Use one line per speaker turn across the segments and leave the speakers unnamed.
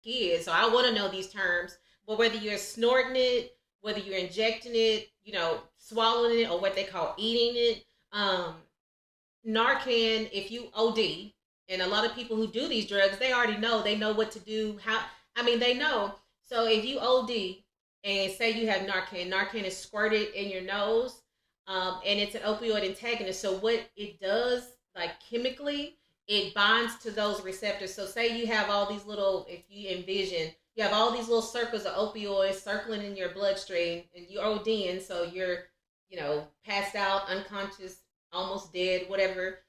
kid, so I want to know these terms. But whether you're snorting it, whether you're injecting it, swallowing it, or what they call eating it, Narcan, if you OD, and a lot of people who do these drugs, they already know. They know what to do. They know. So if you OD and say you have Narcan is squirted in your nose, and it's an opioid antagonist. So what it does, like chemically, it binds to those receptors. So say you have all these little, if you envision, you have all these little circles of opioids circling in your bloodstream, and you ODing, so you're, passed out, unconscious, almost dead, whatever.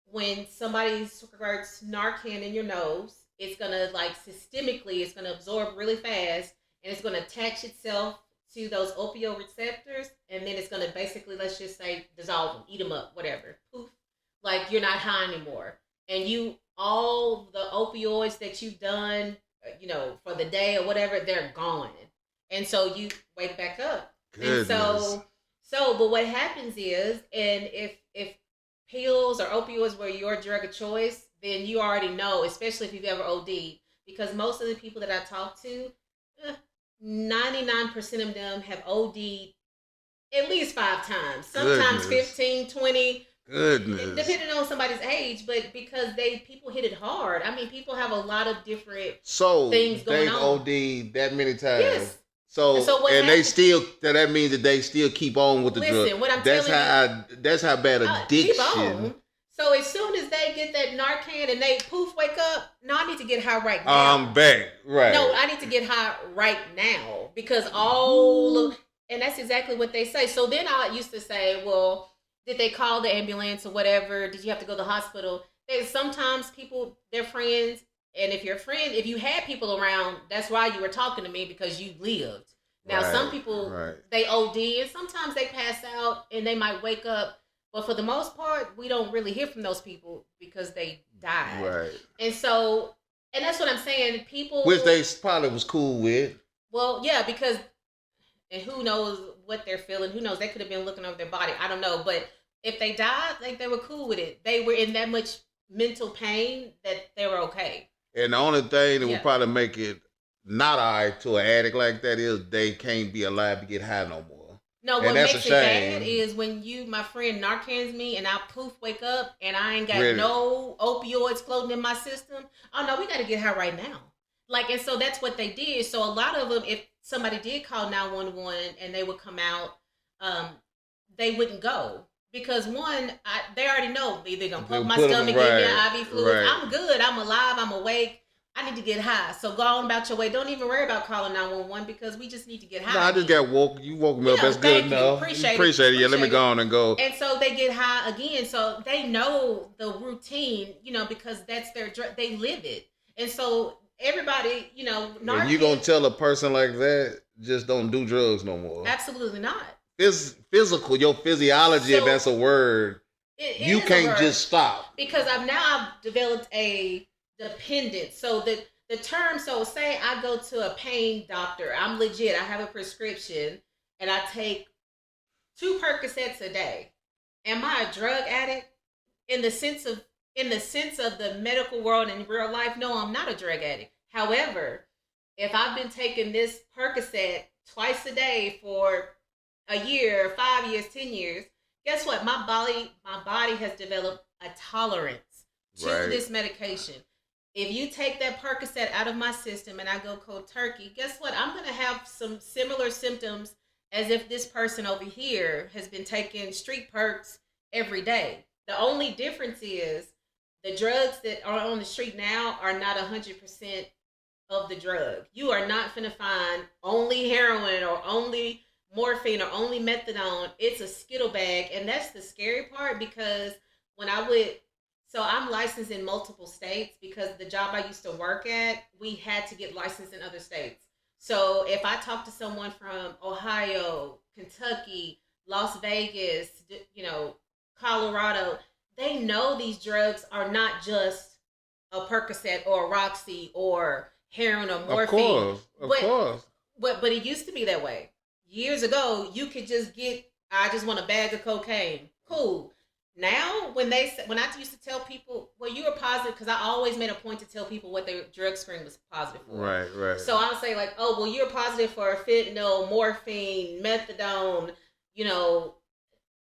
When somebody squirts Narcan in your nose, it's gonna like systemically, it's gonna absorb really fast, and it's gonna attach itself to those opioid receptors, and then it's gonna basically, let's just say, dissolve them, eat them up, whatever. Poof, like you're not high anymore, and all the opioids that you've done, for the day or whatever, they're gone, and so you wake back up,
Goodness.
and but what happens is, and if pills or opioids were your drug of choice, then you already know, especially if you've ever OD'd, because most of the people that I talk to, 99% of them have OD'd at least 5 times, sometimes
Goodness.
15, 20,
Goodness.
depending on somebody's age, but because people hit it hard. I mean, people have a lot of different
So
things going
they've
on.
OD'd that many times.
Yes.
So,
And so what
and they
happens?
still, that means that they still keep on with the drug.
Listen, what I'm
That's
telling
how that's how bad
keep
addiction.
on. So as soon as they get that Narcan and they poof wake up, no, I need to get high right now.
I'm back. Right.
No, I need to get high right now because and that's exactly what they say. So then I used to say, well, did they call the ambulance or whatever? Did you have to go to the hospital? Sometimes people, they're friends, and if you had people around, that's why you were talking to me, because you lived. Now,
Right,
some people,
right.
they OD, and sometimes they pass out and they might wake up. But for the most part, we don't really hear from those people because they died.
Right.
And that's what I'm saying. People,
Which they probably was cool with.
well, yeah, because, and who knows what they're feeling? Who knows? They could have been looking over their body. I don't know. But if they died, like, they were cool with it. They were in that much mental pain that they were okay.
And the only thing that
Yeah.
would probably make it not alright to an addict like that is they can't be alive to get high no more.
No,
And
what
that's
makes
a
it
shame.
bad is when my friend Narcans me, and I poof wake up and I ain't got
Really?
no opioids floating in my system. Oh no, we got to get high right now. Like, and so that's what they did. So a lot of them, if somebody did call 911 and they would come out, um, they wouldn't go because one, they already know either gonna
They
put my
put 'em
stomach, give me
right,
an IV fluid.
right.
I'm good. I'm alive. I'm awake. I need to get high. So go on about your way. Don't even worry about calling 911 because we just need to get high.
No, I just got woke. You woke me up.
Yeah,
That's good
thank you.
enough.
Appreciate
it. Yeah, let me
Appreciate
go on and go.
And so they get high again. So they know the routine, because that's their drug. They live it. And so everybody,
And you gonna tell a person like that just don't do drugs no more?
Absolutely not.
Physical, your physiology, if
So,
that's a word, you
is a
can't
word,
just stop.
because I've developed a dependence. So the term, so say I go to a pain doctor, I'm legit, I have a prescription, and I take 2 Percocets a day. Am I a drug addict? In the sense of the medical world and real life, no, I'm not a drug addict. However, if I've been taking this Percocet twice a day for a year, 5 years, 10 years, guess what? My body has developed a tolerance to
Right.
this medication. If you take that Percocet out of my system and I go cold turkey, guess what? I'm going to have some similar symptoms as if this person over here has been taking street perks every day. The only difference is the drugs that are on the street now are not 100% of the drug. You are not going to find only heroin or only morphine or only methadone. It's a skittle bag. And that's the scary part, because when I would, so I'm licensed in multiple states because the job I used to work at, we had to get licensed in other states. So if I talk to someone from Ohio, Kentucky, Las Vegas, Colorado, they know these drugs are not just a Percocet or a Roxy or heroin or morphine.
Of course.
But it used to be that way. Years ago, you could just get, I just want a bag of cocaine. Cool. Now, when I used to tell people, well, you were positive, because I always made a point to tell people what their drug screen was positive for.
Right, right.
So I'll say like, oh, well, you're positive for fentanyl, morphine, methadone, you know,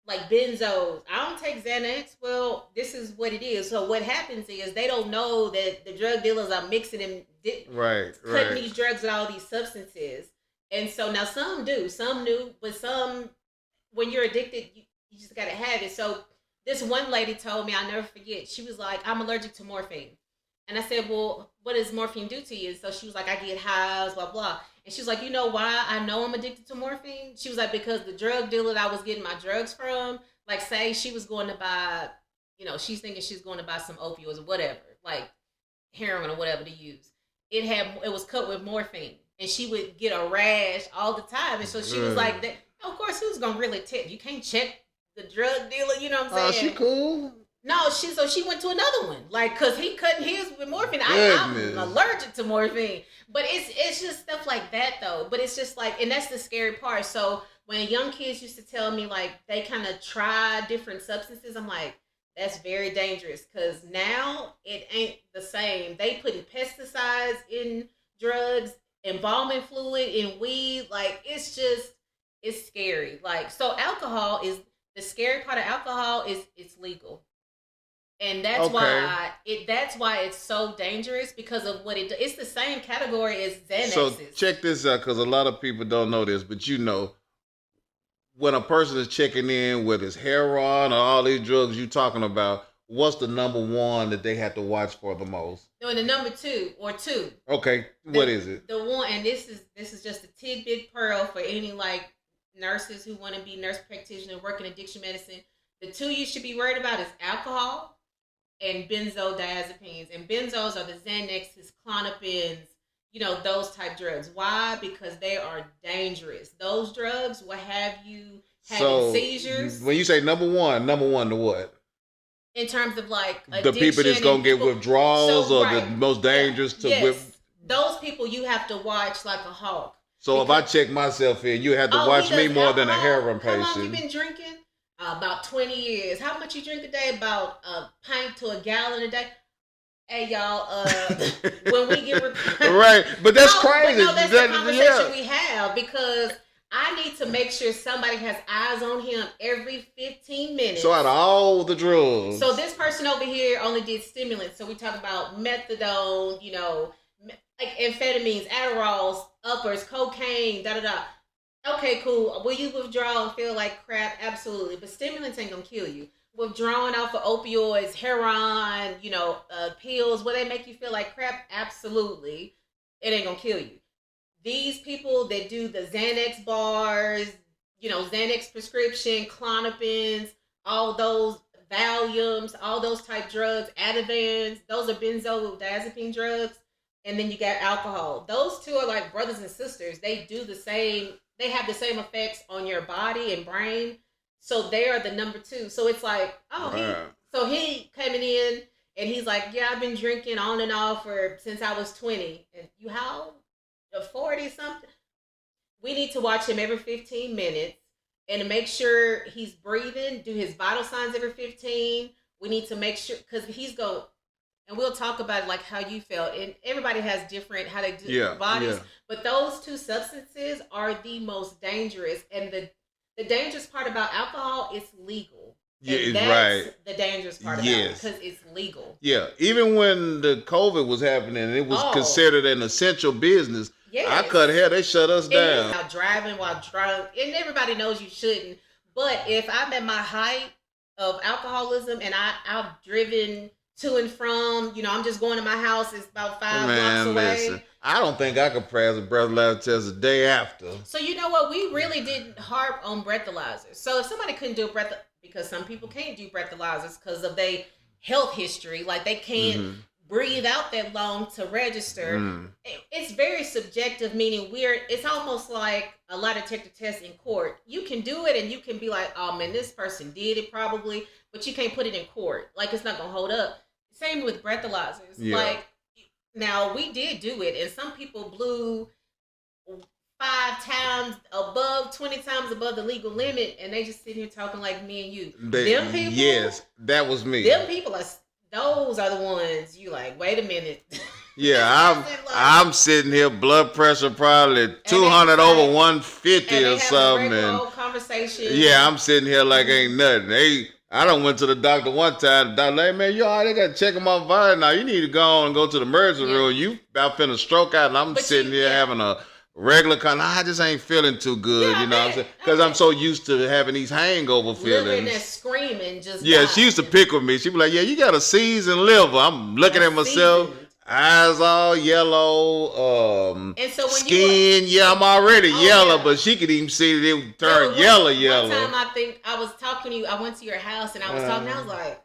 like benzos. I don't take Xanax. Well, this is what it is. So what happens is they don't know that the drug dealers are mixing and
Right,
cutting
right.
these drugs with all these substances. And so now some do, some do, but some, when you're addicted, you just gotta have it. So this one lady told me, I'll never forget. She was like, "I'm allergic to morphine," and I said, "Well, what does morphine do to you?" So she was like, "I get highs, blah blah." And she was like, "You know why I know I'm addicted to morphine?" She was like, "Because the drug dealer that I was getting my drugs from, like, say she was going to buy, she's thinking she's going to buy some opioids or whatever, like heroin or whatever to use. It was cut with morphine, and she would get a rash all the time. And so she was like, that, of course, who's gonna really tip? You can't check the drug dealer. You know what I'm
Oh,
saying?
she cool.
No, she went to another one, like, cause he cutting his with morphine. I'm
Goodness.
allergic to morphine, but it's just stuff like that though. But it's just like, and that's the scary part. So when young kids used to tell me like they kind of try different substances, I'm like, that's very dangerous, because now it ain't the same. They putting pesticides in drugs, embalming fluid in weed. Like it's scary. Like, so alcohol is the scary part of alcohol is it's legal, and
Okay.
that's why it's so dangerous, because of what it's the same category as
So
Xanax is.
check this out, because a lot of people don't know this, but when a person is checking in with his heroin or all these drugs you talking about, what's the number one that they have to watch for the most?
No, the number two or two,
Okay, what
the
is it?
the one, and this is just a tidbit pearl for any like nurses who want to be nurse practitioner, work in addiction medicine. The two you should be worried about is alcohol and benzodiazepines. And benzos are the Xanaxes, Clonopins, those type drugs. Why? Because they are dangerous. Those drugs will have you having
So
seizures,
when you say number one to what?
in terms of like
The people that's
addiction and
gonna get
people.
withdrawals,
So
or the
right,
most
yeah,
dangerous to whip.
yes, those people you have to watch like a hawk,
So if I
because
check myself in, you have to
oh, he
watch me
does
more than a
alcohol.
heroin
How long you
patient.
been drinking? About 20 years. How much you drink a day? About a pint to a gallon a day. Hey y'all, when we get
Right, but that's
no, but
crazy.
no, that's the
That,
conversation
yeah.
we have, because I need to make sure somebody has eyes on him every 15
So out
minutes.
of all the
So
drugs,
this person over here only did stimulants. So we talk about methadone, like amphetamines, Adderalls, uppers, cocaine, da da da. Okay, cool. Will you withdraw and feel like crap? Absolutely. But stimulants ain't gonna kill you. Withdrawing off of opioids, heroin, pills, will they make you feel like crap? Absolutely. It ain't gonna kill you. These people that do the Xanax bars, Xanax prescription, Clonopins, all those Valiums, all those type drugs, Ativans, those are benzodiazepine drugs. And then you got alcohol. Those two are like brothers and sisters. They have the same effects on your body and brain. So they are the number two. So it's like, oh,
right?
he coming in and he's like, yeah, I've been drinking on and off for since I was 20. And you how? 40 something. We need to watch him every 15 minutes and to make sure he's breathing, do his vital signs every 15. We need to make sure, because he's going, and we'll talk about like how you felt. And everybody has different how they do their
Yeah,
bodies,
yeah,
but those two substances are the most dangerous. And the dangerous part about alcohol, it's legal. And
yeah.
that's
Right.
the dangerous part about it,
Yes.
because it's legal.
Yeah. Even when the COVID was happening, it was
Oh,
considered an essential business. I
yes.
cut hair, they shut us
It is
down.
about driving while drunk, and everybody knows you shouldn't. But if I'm at my height of alcoholism and I've driven to and from, I'm just going to my house. It's about 5 blocks
Man, listen.
away.
I don't think I could pass a breathalyzer test a day after.
So you know what? We really didn't harp on breathalyzers. So if somebody couldn't do a breath, because some people can't do breathalyzers because of their health history, like they can't
Mm-hmm.
breathe out that long to register.
Mm.
It's very subjective, meaning it's almost like a lie detector test in court. You can do it and you can be like, oh man, this person did it probably, but you can't put it in court. Like, it's not gonna hold up. Same with breathalyzers.
Yeah.
Like, now we did do it, and some people blew 5 times above, 20 times above the legal limit, and they just sitting here talking like me and you. Them people,
yes, that was me.
Them people are those are the ones you like. Wait a minute.
Yeah, I'm sitting here, blood pressure probably 200 over 150 or something, and
conversation.
Yeah, I'm sitting here like ain't nothing. I done went to the doctor one time. The doctor like, man, you all right? They got to check him out vital now. You need to go on and go to the emergency room. You about finna stroke out, and I'm sitting here having a regular kind. I just ain't feeling too good, you know what I'm saying? Because I'm so used to having these hangover feelings.
Living and screaming, just
she used to pick with me. She be like, yeah, you got a seasoned liver. I'm looking at myself. Eyes all yellow,
and so when
skin, I'm already yellow, but she could even see that it turned yellow.
One time I think I was talking to you, I went to your house and I was talking, I was like,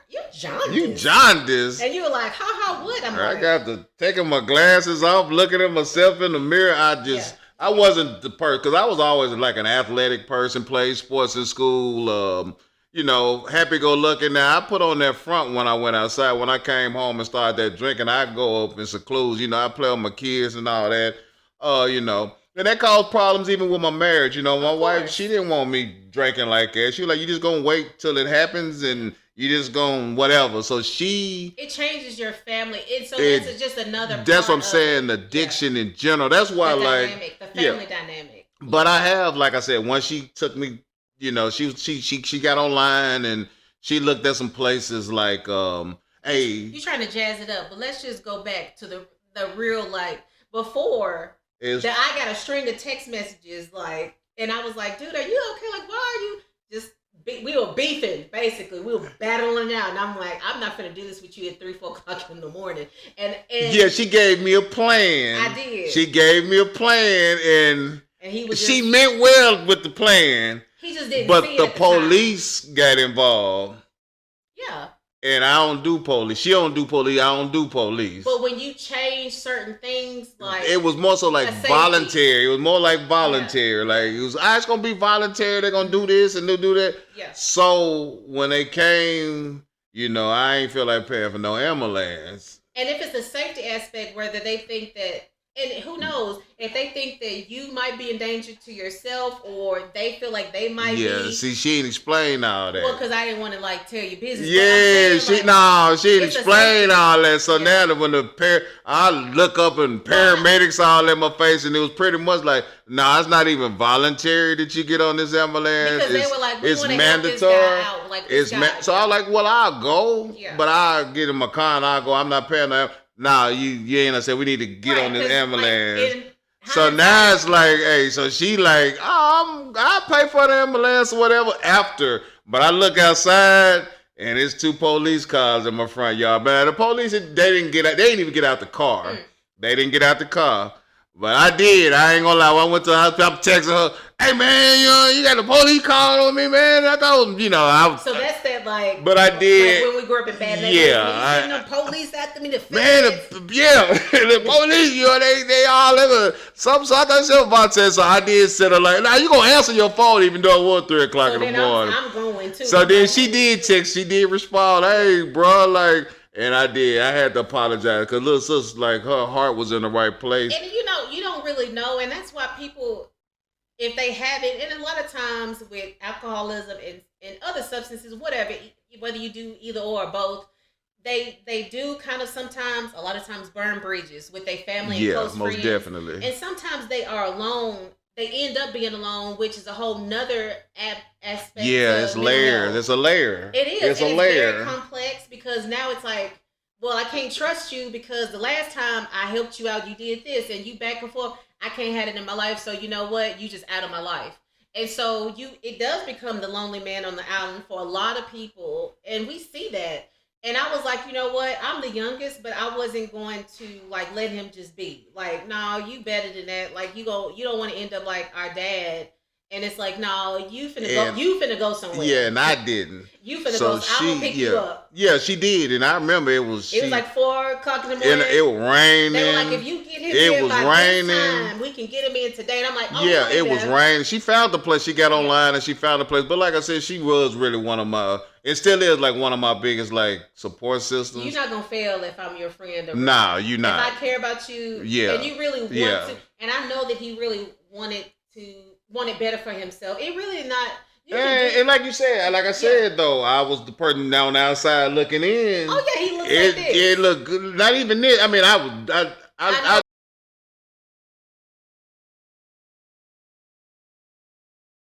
you're jaundiced.
You jaundiced.
And you were like, how would?
I got to taking my glasses off, looking at myself in the mirror. I wasn't the person, because I was always like an athletic person, played sports in school, happy-go-lucky. Now, I put on that front when I went outside. When I came home and started that drinking, I'd go up in seclusion. I play with my kids and all that, And that caused problems even with my marriage. My wife, she didn't want me drinking like that. She was like, you just going to wait till it happens and you just going whatever. So it
changes your family. That's just another part.
That's what I'm saying, addiction in general. That's why,
the family dynamic.
But I have, like I said, once she took me, she got online and she looked at some places like, hey.
You're trying to jazz it up, but let's just go back to the real, before that I got a string of text messages, and I was like, dude, are you okay? Like, why are you just, we were beefing, basically. We were battling out, and I'm like, I'm not going to do this with you at 3, 4 o'clock in the morning. And
yeah, she gave me a plan.
I did.
She gave me a plan, and she meant well with the plan.
He just didn't.
But the police got involved.
Yeah.
And I don't do police. She don't do police. I don't do police.
But when you change certain things,
it was more so like voluntary. It was more like voluntary. Yeah. Like it was, it's gonna be voluntary. They're gonna do this and they'll do that.
Yeah.
So when they came, I ain't feel like paying for no ambulance.
And if it's a safety aspect, whether they think that. And who knows if they think that you might be in danger to yourself, or they feel like they might be.
Yeah, see, she didn't explain all that.
Well, because I didn't want to tell you business.
Yeah, she didn't explain all that. So now that when I look up and paramedics all in my face, and it was pretty much like, nah, it's not even voluntary that you get on this ambulance.
Because they were like,
it's mandatory. So I was like, well, I'll go, but I'll get in my car and I'll go. I'm not paying that. Nah, you ain't. I said we need to get on this ambulance. So now it's like, hey, so she like, I'll pay for the ambulance or whatever after. But I look outside and it's 2 police cars in my front yard. But the police, they didn't even get out the car. They didn't get out the car. But I did. I ain't gonna lie. When I went to the hospital, I'm texting her, hey man, you got the police calling on me, man. I thought,
So that's that,
But I did.
When we grew up in bad
neighborhoods.
The police after me.
The police, they all ever. So I thought she was about to say, so I did sit her like, nah, you gonna answer your phone even though it was 3 o'clock in the morning.
I'm going too.
So then she did text, she did respond, hey, bro, and I did. I had to apologize because little sister, her heart was in the right place.
And you don't really know, and that's why people, if they have it, and a lot of times with alcoholism and other substances, whatever, whether you do either or both, they do kind of sometimes, a lot of times, burn bridges with their family and close friends.
Yeah, most definitely.
And sometimes they are alone. They end up being alone, which is a whole nother aspect.
Yeah, it's layered. It's a layer.
It is.
It's a layer.
It's very complex because now it's like, well, I can't trust you because the last time I helped you out, you did this, and you back and forth. I can't have it in my life, so you know what? You just out of my life. And so it does become the lonely man on the island for a lot of people, and we see that. And I was like, you know what? I'm the youngest, but I wasn't going to let him just be. No, you better than that. You don't want to end up like our dad. And it's like, no, you finna go somewhere.
Yeah, and I didn't.
You finna go. I'm gonna pick you up.
Yeah, she did, and I remember it was
4 o'clock in the morning.
It was raining.
They were like, if you get him here by this time, we can get him in today. And I'm like, oh,
yeah, it was raining. She found the place. She got online and she found the place. But like I said, she was really one of my, It still is like one of my biggest like support systems.
You're not gonna fail if I'm your friend. Or
Nah, you not.
If I care about you,
Yeah,
and you really want to, and I know that he really wanted better for himself. It really not.
And like you said, like I said though, I was the person down the outside looking in.
Oh yeah, he looks like this.
It looked good. Not even this. I mean, I